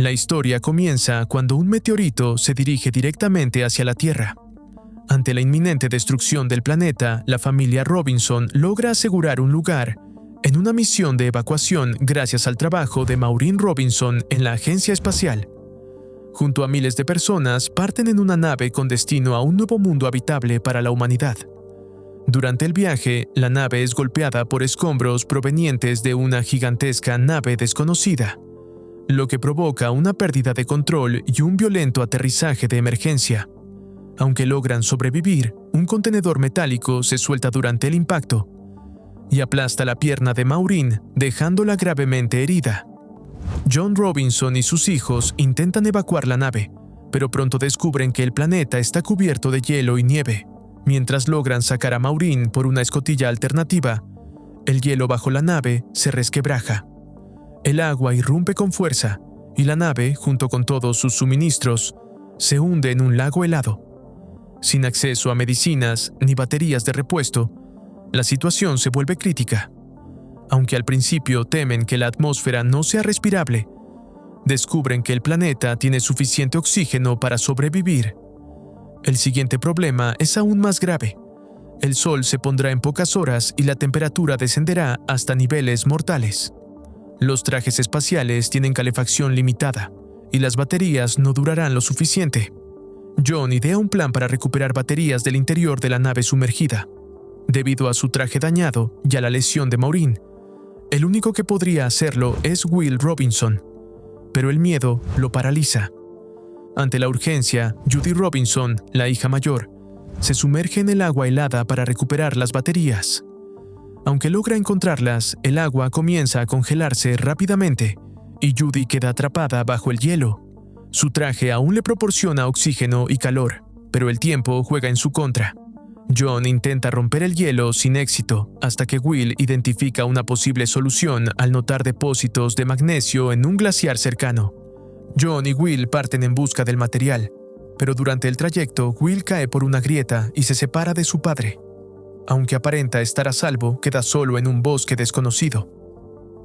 La historia comienza cuando un meteorito se dirige directamente hacia la Tierra. Ante la inminente destrucción del planeta, la familia Robinson logra asegurar un lugar en una misión de evacuación gracias al trabajo de Maureen Robinson en la agencia espacial. Junto a miles de personas, parten en una nave con destino a un nuevo mundo habitable para la humanidad. Durante el viaje, la nave es golpeada por escombros provenientes de una gigantesca nave desconocida, lo que provoca una pérdida de control y un violento aterrizaje de emergencia. Aunque logran sobrevivir, un contenedor metálico se suelta durante el impacto y aplasta la pierna de Maureen, dejándola gravemente herida. John Robinson y sus hijos intentan evacuar la nave, pero pronto descubren que el planeta está cubierto de hielo y nieve. Mientras logran sacar a Maureen por una escotilla alternativa, el hielo bajo la nave se resquebraja. El agua irrumpe con fuerza y la nave, junto con todos sus suministros, se hunde en un lago helado. Sin acceso a medicinas ni baterías de repuesto, la situación se vuelve crítica. Aunque al principio temen que la atmósfera no sea respirable, descubren que el planeta tiene suficiente oxígeno para sobrevivir. El siguiente problema es aún más grave. El sol se pondrá en pocas horas y la temperatura descenderá hasta niveles mortales. Los trajes espaciales tienen calefacción limitada y las baterías no durarán lo suficiente. John idea un plan para recuperar baterías del interior de la nave sumergida. Debido a su traje dañado y a la lesión de Maureen, el único que podría hacerlo es Will Robinson, pero el miedo lo paraliza. Ante la urgencia, Judy Robinson, la hija mayor, se sumerge en el agua helada para recuperar las baterías. Aunque logra encontrarlas, el agua comienza a congelarse rápidamente y Judy queda atrapada bajo el hielo. Su traje aún le proporciona oxígeno y calor, pero el tiempo juega en su contra. John intenta romper el hielo sin éxito, hasta que Will identifica una posible solución al notar depósitos de magnesio en un glaciar cercano. John y Will parten en busca del material, pero durante el trayecto Will cae por una grieta y se separa de su padre. Aunque aparenta estar a salvo, queda solo en un bosque desconocido.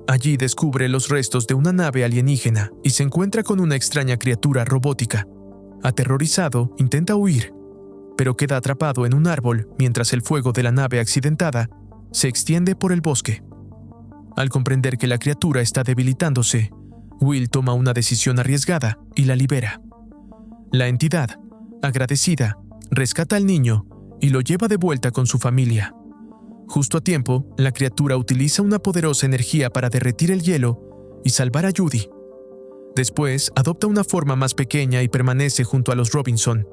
Allí descubre los restos de una nave alienígena y se encuentra con una extraña criatura robótica. Aterrorizado, intenta huir, pero queda atrapado en un árbol mientras el fuego de la nave accidentada se extiende por el bosque. Al comprender que la criatura está debilitándose, Will toma una decisión arriesgada y la libera. La entidad, agradecida, rescata al niño y lo lleva de vuelta con su familia. Justo a tiempo, la criatura utiliza una poderosa energía para derretir el hielo y salvar a Judy. Después, adopta una forma más pequeña y permanece junto a los Robinson,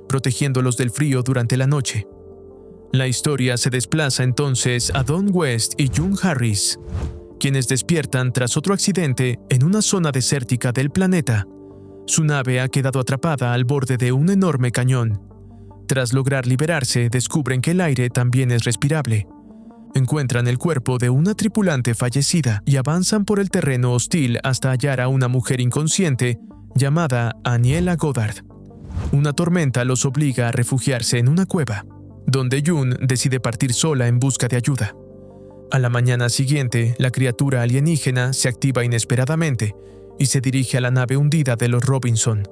protegiéndolos del frío durante la noche. La historia se desplaza entonces a Don West y June Harris, quienes despiertan tras otro accidente en una zona desértica del planeta. Su nave ha quedado atrapada al borde de un enorme cañón. Tras lograr liberarse, descubren que el aire también es respirable. Encuentran el cuerpo de una tripulante fallecida y avanzan por el terreno hostil hasta hallar a una mujer inconsciente llamada Aniela Goddard. Una tormenta los obliga a refugiarse en una cueva, donde June decide partir sola en busca de ayuda. A la mañana siguiente, la criatura alienígena se activa inesperadamente y se dirige a la nave hundida de los Robinson.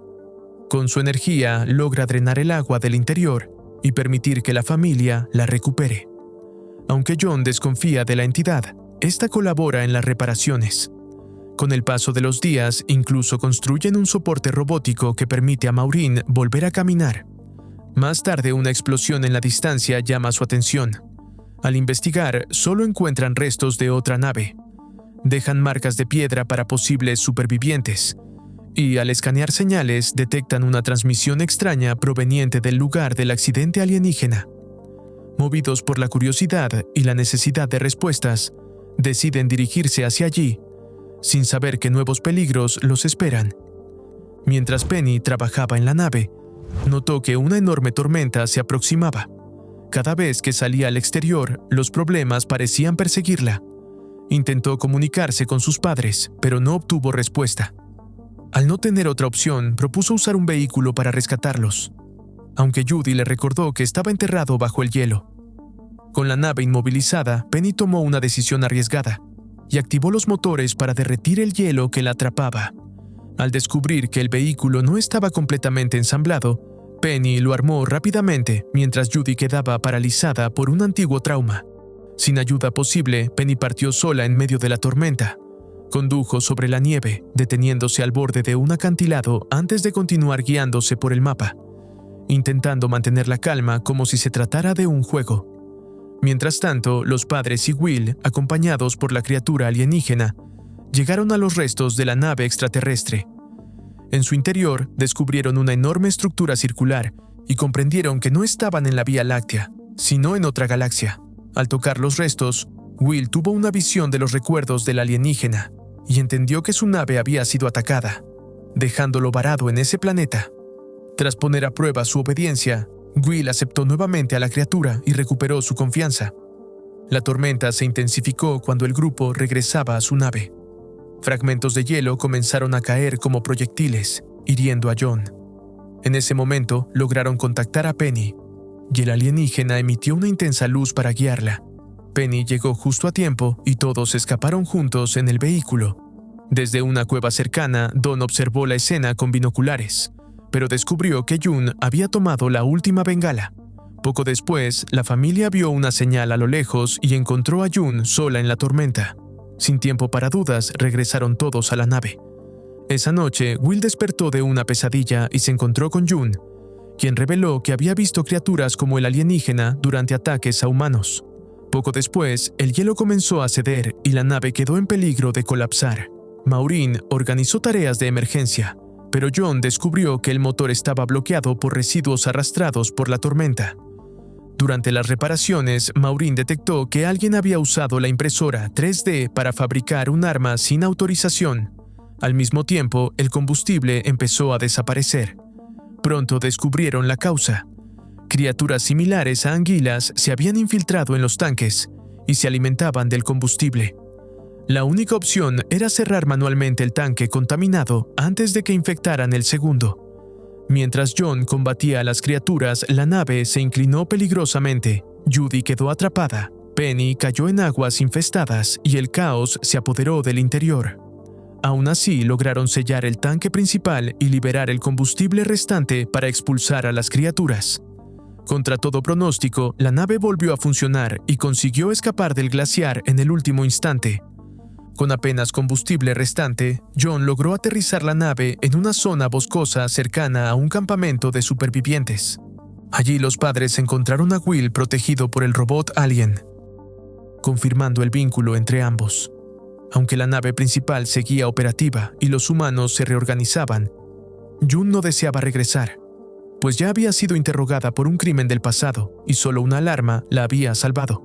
Con su energía logra drenar el agua del interior y permitir que la familia la recupere. Aunque John desconfía de la entidad, esta colabora en las reparaciones. Con el paso de los días, incluso construyen un soporte robótico que permite a Maureen volver a caminar. Más tarde, una explosión en la distancia llama su atención. Al investigar, solo encuentran restos de otra nave. Dejan marcas de piedra para posibles supervivientes, y al escanear señales detectan una transmisión extraña proveniente del lugar del accidente alienígena. Movidos por la curiosidad y la necesidad de respuestas, deciden dirigirse hacia allí, sin saber que nuevos peligros los esperan. Mientras Penny trabajaba en la nave, notó que una enorme tormenta se aproximaba. Cada vez que salía al exterior, los problemas parecían perseguirla. Intentó comunicarse con sus padres, pero no obtuvo respuesta. Al no tener otra opción, propuso usar un vehículo para rescatarlos, aunque Judy le recordó que estaba enterrado bajo el hielo. Con la nave inmovilizada, Penny tomó una decisión arriesgada y activó los motores para derretir el hielo que la atrapaba. Al descubrir que el vehículo no estaba completamente ensamblado, Penny lo armó rápidamente mientras Judy quedaba paralizada por un antiguo trauma. Sin ayuda posible, Penny partió sola en medio de la tormenta. Condujo sobre la nieve, deteniéndose al borde de un acantilado antes de continuar guiándose por el mapa, intentando mantener la calma como si se tratara de un juego. Mientras tanto, los padres y Will, acompañados por la criatura alienígena, llegaron a los restos de la nave extraterrestre. En su interior, descubrieron una enorme estructura circular y comprendieron que no estaban en la Vía Láctea, sino en otra galaxia. Al tocar los restos, Will tuvo una visión de los recuerdos del alienígena y entendió que su nave había sido atacada, dejándolo varado en ese planeta. Tras poner a prueba su obediencia, Will aceptó nuevamente a la criatura y recuperó su confianza. La tormenta se intensificó cuando el grupo regresaba a su nave. Fragmentos de hielo comenzaron a caer como proyectiles, hiriendo a John. En ese momento lograron contactar a Penny, y el alienígena emitió una intensa luz para guiarla. Penny llegó justo a tiempo y todos escaparon juntos en el vehículo. Desde una cueva cercana, Don observó la escena con binoculares, pero descubrió que Jun había tomado la última bengala. Poco después, la familia vio una señal a lo lejos y encontró a Jun sola en la tormenta. Sin tiempo para dudas, regresaron todos a la nave. Esa noche, Will despertó de una pesadilla y se encontró con Jun, quien reveló que había visto criaturas como el alienígena durante ataques a humanos. Poco después, el hielo comenzó a ceder y la nave quedó en peligro de colapsar. Maureen organizó tareas de emergencia, pero John descubrió que el motor estaba bloqueado por residuos arrastrados por la tormenta. Durante las reparaciones, Maureen detectó que alguien había usado la impresora 3D para fabricar un arma sin autorización. Al mismo tiempo, el combustible empezó a desaparecer. Pronto descubrieron la causa. Criaturas similares a anguilas se habían infiltrado en los tanques y se alimentaban del combustible. La única opción era cerrar manualmente el tanque contaminado antes de que infectaran el segundo. Mientras John combatía a las criaturas, la nave se inclinó peligrosamente. Judy quedó atrapada. Penny cayó en aguas infestadas y el caos se apoderó del interior. Aún así, lograron sellar el tanque principal y liberar el combustible restante para expulsar a las criaturas. Contra todo pronóstico, la nave volvió a funcionar y consiguió escapar del glaciar en el último instante. Con apenas combustible restante, John logró aterrizar la nave en una zona boscosa cercana a un campamento de supervivientes. Allí los padres encontraron a Will protegido por el robot alien, confirmando el vínculo entre ambos. Aunque la nave principal seguía operativa y los humanos se reorganizaban, Jun no deseaba regresar, pues ya había sido interrogada por un crimen del pasado y solo una alarma la había salvado.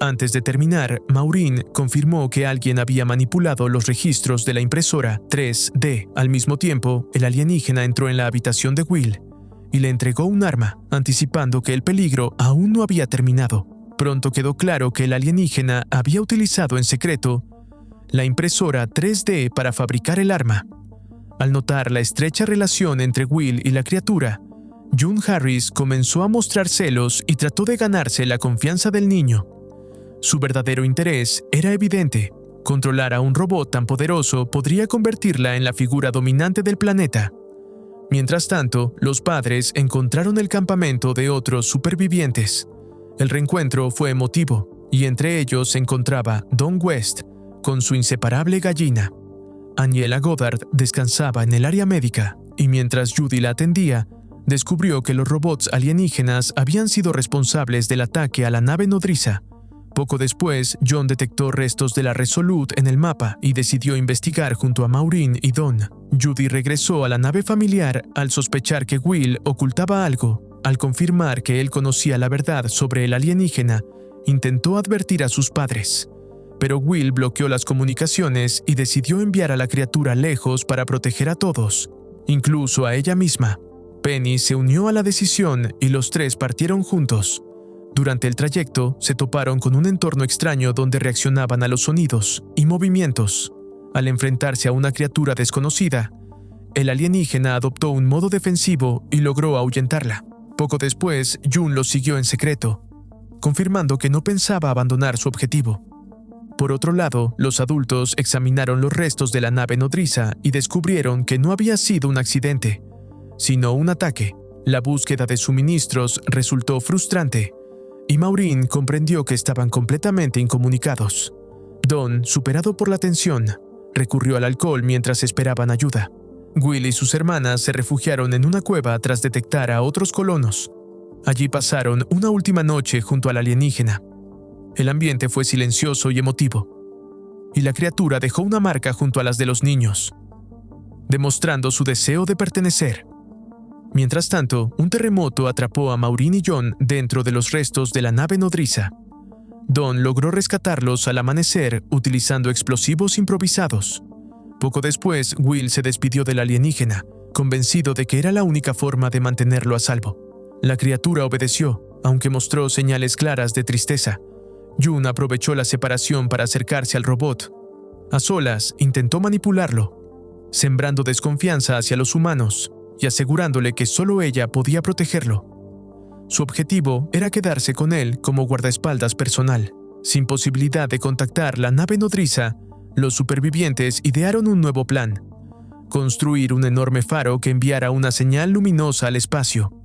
Antes de terminar, Maureen confirmó que alguien había manipulado los registros de la impresora 3D. Al mismo tiempo, el alienígena entró en la habitación de Will y le entregó un arma, anticipando que el peligro aún no había terminado. Pronto quedó claro que el alienígena había utilizado en secreto la impresora 3D para fabricar el arma. Al notar la estrecha relación entre Will y la criatura, June Harris comenzó a mostrar celos y trató de ganarse la confianza del niño. Su verdadero interés era evidente: controlar a un robot tan poderoso podría convertirla en la figura dominante del planeta. Mientras tanto, los padres encontraron el campamento de otros supervivientes. El reencuentro fue emotivo, y entre ellos se encontraba Don West con su inseparable gallina. Aniela Goddard descansaba en el área médica, y mientras Judy la atendía, descubrió que los robots alienígenas habían sido responsables del ataque a la nave nodriza. Poco después, John detectó restos de la Resolute en el mapa y decidió investigar junto a Maureen y Don. Judy regresó a la nave familiar al sospechar que Will ocultaba algo. Al confirmar que él conocía la verdad sobre el alienígena, intentó advertir a sus padres. Pero Will bloqueó las comunicaciones y decidió enviar a la criatura lejos para proteger a todos, incluso a ella misma. Penny se unió a la decisión y los tres partieron juntos. Durante el trayecto, se toparon con un entorno extraño donde reaccionaban a los sonidos y movimientos. Al enfrentarse a una criatura desconocida, el alienígena adoptó un modo defensivo y logró ahuyentarla. Poco después, Jun lo siguió en secreto, confirmando que no pensaba abandonar su objetivo. Por otro lado, los adultos examinaron los restos de la nave nodriza y descubrieron que no había sido un accidente, sino un ataque. La búsqueda de suministros resultó frustrante, y Maureen comprendió que estaban completamente incomunicados. Don, superado por la tensión, recurrió al alcohol mientras esperaban ayuda. Will y sus hermanas se refugiaron en una cueva tras detectar a otros colonos. Allí pasaron una última noche junto al alienígena. El ambiente fue silencioso y emotivo, y la criatura dejó una marca junto a las de los niños, demostrando su deseo de pertenecer. Mientras tanto, un terremoto atrapó a Maureen y John dentro de los restos de la nave nodriza. Don logró rescatarlos al amanecer utilizando explosivos improvisados. Poco después, Will se despidió del alienígena, convencido de que era la única forma de mantenerlo a salvo. La criatura obedeció, aunque mostró señales claras de tristeza. June aprovechó la separación para acercarse al robot. A solas, intentó manipularlo, sembrando desconfianza hacia los humanos y asegurándole que solo ella podía protegerlo. Su objetivo era quedarse con él como guardaespaldas personal. Sin posibilidad de contactar la nave nodriza, los supervivientes idearon un nuevo plan: construir un enorme faro que enviara una señal luminosa al espacio.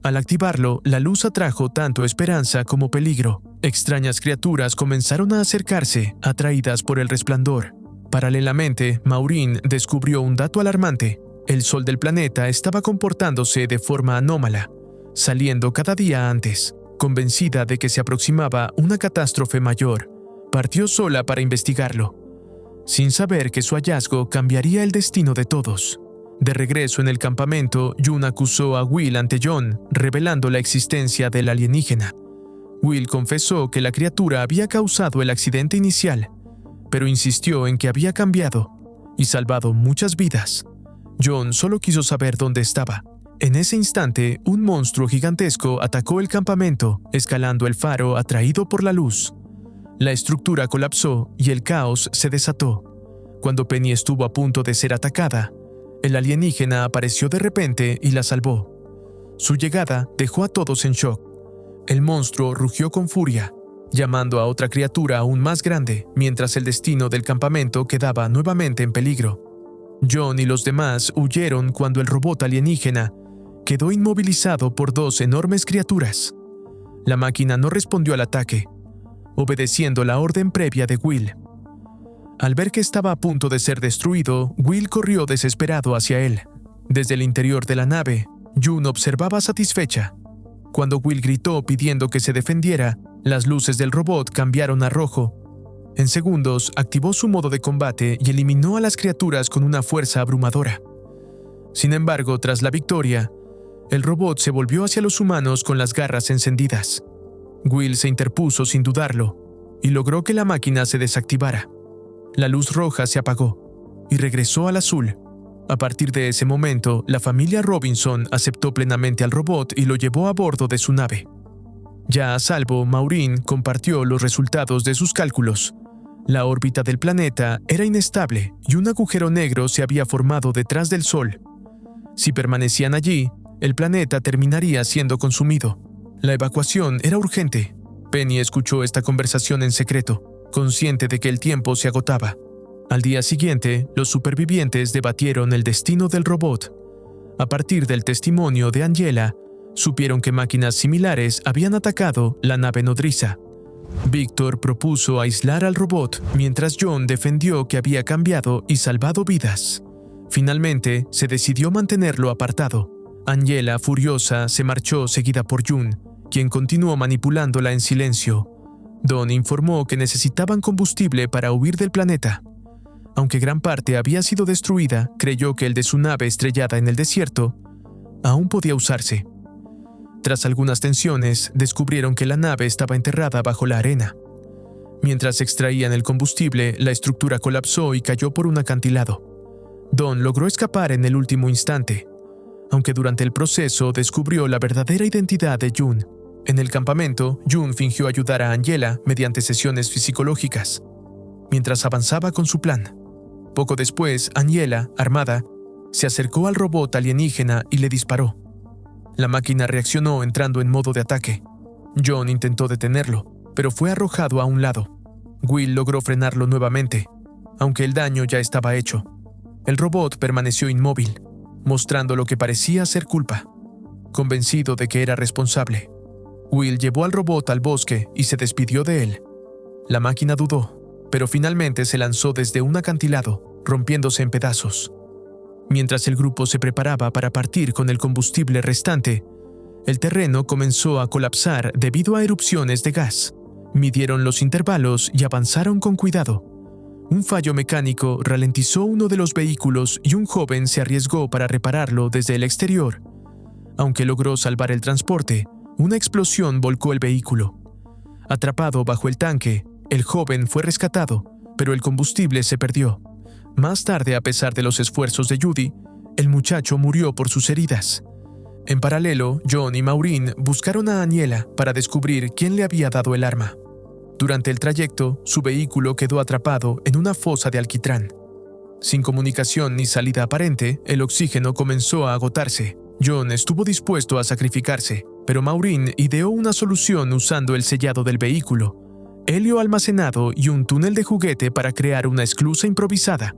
Al activarlo, la luz atrajo tanto esperanza como peligro. Extrañas criaturas comenzaron a acercarse, atraídas por el resplandor. Paralelamente, Maureen descubrió un dato alarmante. El sol del planeta estaba comportándose de forma anómala, saliendo cada día antes. Convencida de que se aproximaba una catástrofe mayor, partió sola para investigarlo, sin saber que su hallazgo cambiaría el destino de todos. De regreso en el campamento, June acusó a Will ante John, revelando la existencia del alienígena. Will confesó que la criatura había causado el accidente inicial, pero insistió en que había cambiado y salvado muchas vidas. John solo quiso saber dónde estaba. En ese instante, un monstruo gigantesco atacó el campamento, escalando el faro atraído por la luz. La estructura colapsó y el caos se desató. Cuando Penny estuvo a punto de ser atacada, el alienígena apareció de repente y la salvó. Su llegada dejó a todos en shock. El monstruo rugió con furia, llamando a otra criatura aún más grande, mientras el destino del campamento quedaba nuevamente en peligro. John y los demás huyeron cuando el robot alienígena quedó inmovilizado por dos enormes criaturas. La máquina no respondió al ataque, obedeciendo la orden previa de Will. Al ver que estaba a punto de ser destruido, Will corrió desesperado hacia él. Desde el interior de la nave, June observaba satisfecha. Cuando Will gritó pidiendo que se defendiera, las luces del robot cambiaron a rojo. En segundos, activó su modo de combate y eliminó a las criaturas con una fuerza abrumadora. Sin embargo, tras la victoria, el robot se volvió hacia los humanos con las garras encendidas. Will se interpuso sin dudarlo y logró que la máquina se desactivara. La luz roja se apagó y regresó al azul. A partir de ese momento, la familia Robinson aceptó plenamente al robot y lo llevó a bordo de su nave. Ya a salvo, Maureen compartió los resultados de sus cálculos. La órbita del planeta era inestable y un agujero negro se había formado detrás del Sol. Si permanecían allí, el planeta terminaría siendo consumido. La evacuación era urgente. Penny escuchó esta conversación en secreto, consciente de que el tiempo se agotaba. Al día siguiente, los supervivientes debatieron el destino del robot. A partir del testimonio de Angela, supieron que máquinas similares habían atacado la nave nodriza. Víctor propuso aislar al robot, mientras John defendió que había cambiado y salvado vidas. Finalmente, se decidió mantenerlo apartado. Angela, furiosa, se marchó seguida por June, quien continuó manipulándola en silencio. Don informó que necesitaban combustible para huir del planeta. Aunque gran parte había sido destruida, creyó que el de su nave estrellada en el desierto aún podía usarse. Tras algunas tensiones, descubrieron que la nave estaba enterrada bajo la arena. Mientras extraían el combustible, la estructura colapsó y cayó por un acantilado. Don logró escapar en el último instante, aunque durante el proceso descubrió la verdadera identidad de June. En el campamento, June fingió ayudar a Angela mediante sesiones psicológicas, mientras avanzaba con su plan. Poco después, Angela, armada, se acercó al robot alienígena y le disparó. La máquina reaccionó entrando en modo de ataque. John intentó detenerlo, pero fue arrojado a un lado. Will logró frenarlo nuevamente, aunque el daño ya estaba hecho. El robot permaneció inmóvil, mostrando lo que parecía ser culpa. Convencido de que era responsable, Will llevó al robot al bosque y se despidió de él. La máquina dudó, pero finalmente se lanzó desde un acantilado, rompiéndose en pedazos. Mientras el grupo se preparaba para partir con el combustible restante, el terreno comenzó a colapsar debido a erupciones de gas. Midieron los intervalos y avanzaron con cuidado. Un fallo mecánico ralentizó uno de los vehículos y un joven se arriesgó para repararlo desde el exterior. Aunque logró salvar el transporte, una explosión volcó el vehículo. Atrapado bajo el tanque, el joven fue rescatado, pero el combustible se perdió. Más tarde, a pesar de los esfuerzos de Judy, el muchacho murió por sus heridas. En paralelo, John y Maureen buscaron a Aniela para descubrir quién le había dado el arma. Durante el trayecto, su vehículo quedó atrapado en una fosa de alquitrán. Sin comunicación ni salida aparente, el oxígeno comenzó a agotarse. John estuvo dispuesto a sacrificarse, pero Maureen ideó una solución usando el sellado del vehículo, helio almacenado y un túnel de juguete para crear una esclusa improvisada.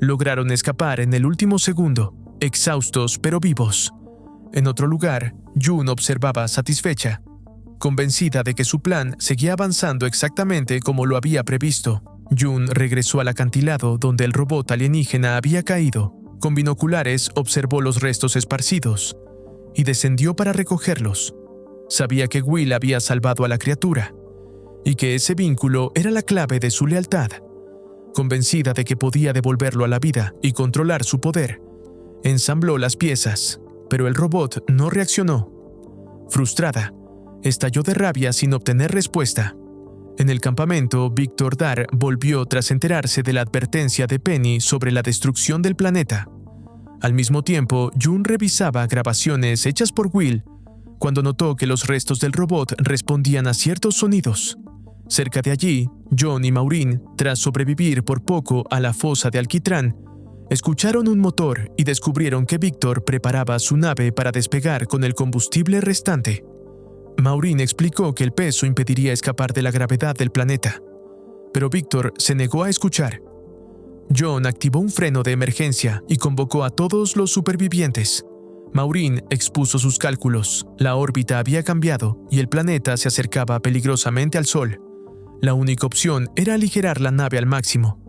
Lograron escapar en el último segundo, exhaustos pero vivos. En otro lugar, June observaba satisfecha. Convencida de que su plan seguía avanzando exactamente como lo había previsto, June regresó al acantilado donde el robot alienígena había caído. Con binoculares observó los restos esparcidos y descendió para recogerlos. Sabía que Will había salvado a la criatura y que ese vínculo era la clave de su lealtad. Convencida de que podía devolverlo a la vida y controlar su poder, ensambló las piezas, pero el robot no reaccionó. Frustrada, estalló de rabia sin obtener respuesta. En el campamento, Victor Dar volvió tras enterarse de la advertencia de Penny sobre la destrucción del planeta. Al mismo tiempo, June revisaba grabaciones hechas por Will cuando notó que los restos del robot respondían a ciertos sonidos. Cerca de allí, John y Maureen, tras sobrevivir por poco a la fosa de alquitrán, escucharon un motor y descubrieron que Victor preparaba su nave para despegar con el combustible restante. Maureen explicó que el peso impediría escapar de la gravedad del planeta, pero Victor se negó a escuchar. John activó un freno de emergencia y convocó a todos los supervivientes. Maureen expuso sus cálculos. La órbita había cambiado y el planeta se acercaba peligrosamente al Sol. La única opción era aligerar la nave al máximo.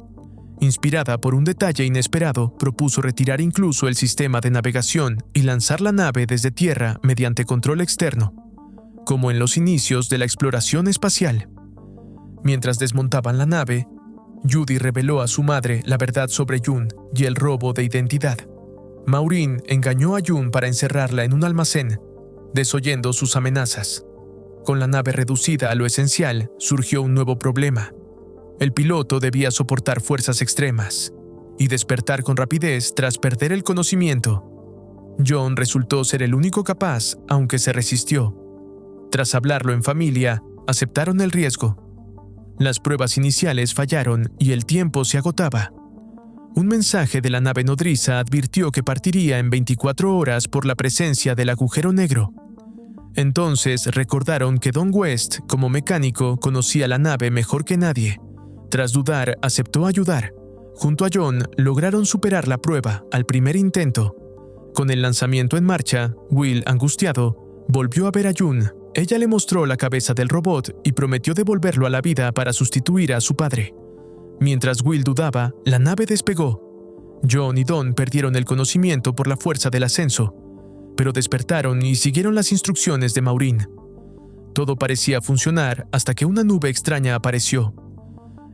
Inspirada por un detalle inesperado, propuso retirar incluso el sistema de navegación y lanzar la nave desde tierra mediante control externo, como en los inicios de la exploración espacial. Mientras desmontaban la nave, Judy reveló a su madre la verdad sobre June y el robo de identidad. Maureen engañó a June para encerrarla en un almacén, desoyendo sus amenazas. Con la nave reducida a lo esencial, surgió un nuevo problema. El piloto debía soportar fuerzas extremas y despertar con rapidez tras perder el conocimiento. John resultó ser el único capaz, aunque se resistió. Tras hablarlo en familia, aceptaron el riesgo. Las pruebas iniciales fallaron y el tiempo se agotaba. Un mensaje de la nave nodriza advirtió que partiría en 24 horas por la presencia del agujero negro. Entonces recordaron que Don West, como mecánico, conocía la nave mejor que nadie. Tras dudar, aceptó ayudar. Junto a John, lograron superar la prueba al primer intento. Con el lanzamiento en marcha, Will, angustiado, volvió a ver a June. Ella le mostró la cabeza del robot y prometió devolverlo a la vida para sustituir a su padre. Mientras Will dudaba, la nave despegó. John y Don perdieron el conocimiento por la fuerza del ascenso, pero despertaron y siguieron las instrucciones de Maureen. Todo parecía funcionar hasta que una nube extraña apareció.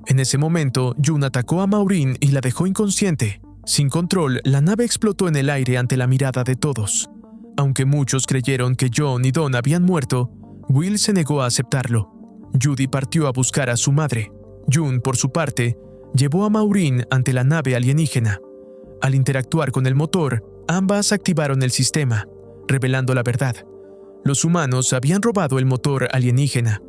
En ese momento, June atacó a Maureen y la dejó inconsciente. Sin control, la nave explotó en el aire ante la mirada de todos. Aunque muchos creyeron que John y Don habían muerto, Will se negó a aceptarlo. Judy partió a buscar a su madre. June, por su parte, llevó a Maureen ante la nave alienígena. Al interactuar con el motor, ambas activaron el sistema, revelando la verdad. Los humanos habían robado el motor alienígena,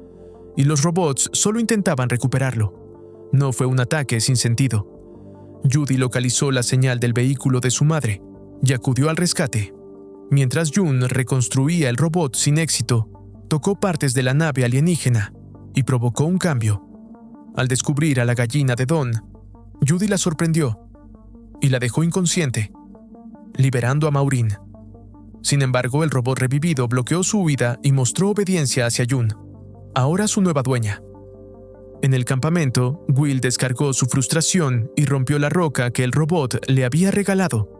y los robots solo intentaban recuperarlo. No fue un ataque sin sentido. Judy localizó la señal del vehículo de su madre y acudió al rescate. Mientras June reconstruía el robot sin éxito, tocó partes de la nave alienígena y provocó un cambio. Al descubrir a la gallina de Dawn, Judy la sorprendió y la dejó inconsciente, liberando a Maureen. Sin embargo, el robot revivido bloqueó su huida y mostró obediencia hacia June, ahora su nueva dueña. En el campamento, Will descargó su frustración y rompió la roca que el robot le había regalado.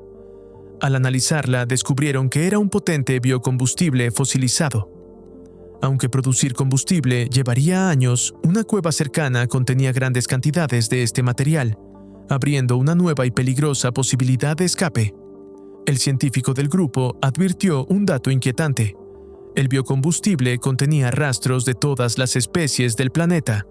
Al analizarla, descubrieron que era un potente biocombustible fosilizado. Aunque producir combustible llevaría años, una cueva cercana contenía grandes cantidades de este material, abriendo una nueva y peligrosa posibilidad de escape. El científico del grupo advirtió un dato inquietante. El biocombustible contenía rastros de todas las especies del planeta,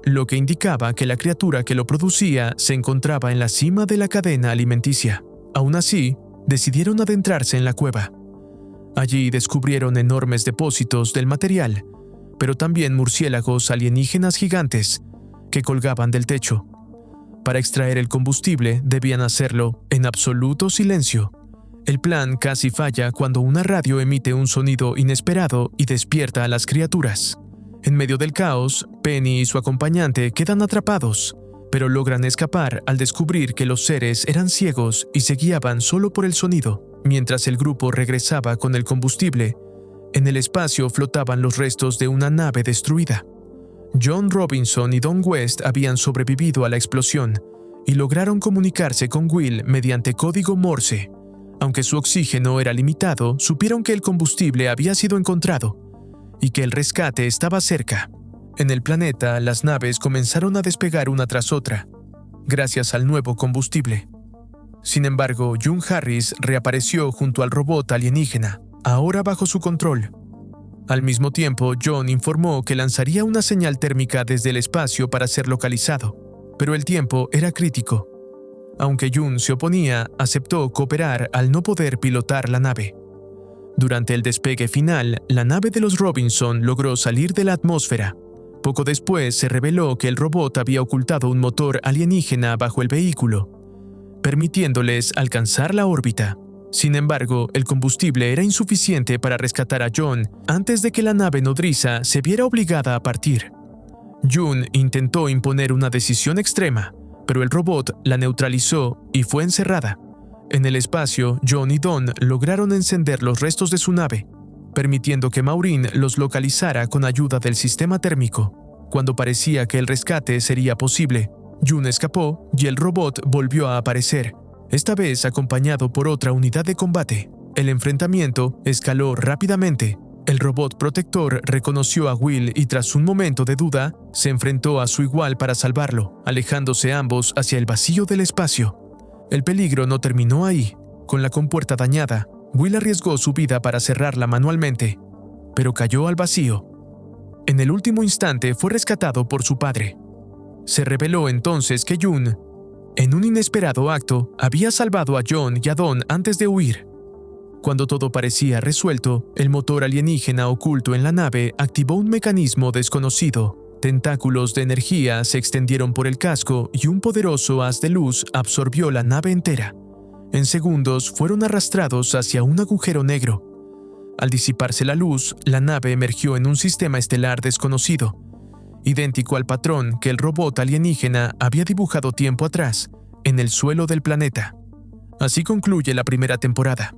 lo que indicaba que la criatura que lo producía se encontraba en la cima de la cadena alimenticia. Aún así, decidieron adentrarse en la cueva. Allí descubrieron enormes depósitos del material, pero también murciélagos alienígenas gigantes que colgaban del techo. Para extraer el combustible debían hacerlo en absoluto silencio. El plan casi falla cuando una radio emite un sonido inesperado y despierta a las criaturas. En medio del caos, Penny y su acompañante quedan atrapados, pero logran escapar al descubrir que los seres eran ciegos y se guiaban solo por el sonido. Mientras el grupo regresaba con el combustible, en el espacio flotaban los restos de una nave destruida. John Robinson y Dawn West habían sobrevivido a la explosión y lograron comunicarse con Will mediante código Morse. Aunque su oxígeno era limitado, supieron que el combustible había sido encontrado y que el rescate estaba cerca. En el planeta, las naves comenzaron a despegar una tras otra, gracias al nuevo combustible. Sin embargo, June Harris reapareció junto al robot alienígena, ahora bajo su control. Al mismo tiempo, John informó que lanzaría una señal térmica desde el espacio para ser localizado, pero el tiempo era crítico. Aunque June se oponía, aceptó cooperar al no poder pilotar la nave. Durante el despegue final, la nave de los Robinson logró salir de la atmósfera. Poco después se reveló que el robot había ocultado un motor alienígena bajo el vehículo, permitiéndoles alcanzar la órbita. Sin embargo, el combustible era insuficiente para rescatar a John antes de que la nave nodriza se viera obligada a partir. June intentó imponer una decisión extrema, pero el robot la neutralizó y fue encerrada. En el espacio, John y Dawn lograron encender los restos de su nave, permitiendo que Maureen los localizara con ayuda del sistema térmico. Cuando parecía que el rescate sería posible, June escapó y el robot volvió a aparecer, esta vez acompañado por otra unidad de combate. El enfrentamiento escaló rápidamente. El robot protector reconoció a Will y tras un momento de duda, se enfrentó a su igual para salvarlo, alejándose ambos hacia el vacío del espacio. El peligro no terminó ahí. Con la compuerta dañada, Will arriesgó su vida para cerrarla manualmente, pero cayó al vacío. En el último instante fue rescatado por su padre. Se reveló entonces que June, en un inesperado acto, había salvado a John y a Dawn antes de huir. Cuando todo parecía resuelto, el motor alienígena oculto en la nave activó un mecanismo desconocido. Tentáculos de energía se extendieron por el casco y un poderoso haz de luz absorbió la nave entera. En segundos fueron arrastrados hacia un agujero negro. Al disiparse la luz, la nave emergió en un sistema estelar desconocido, idéntico al patrón que el robot alienígena había dibujado tiempo atrás en el suelo del planeta. Así concluye la primera temporada.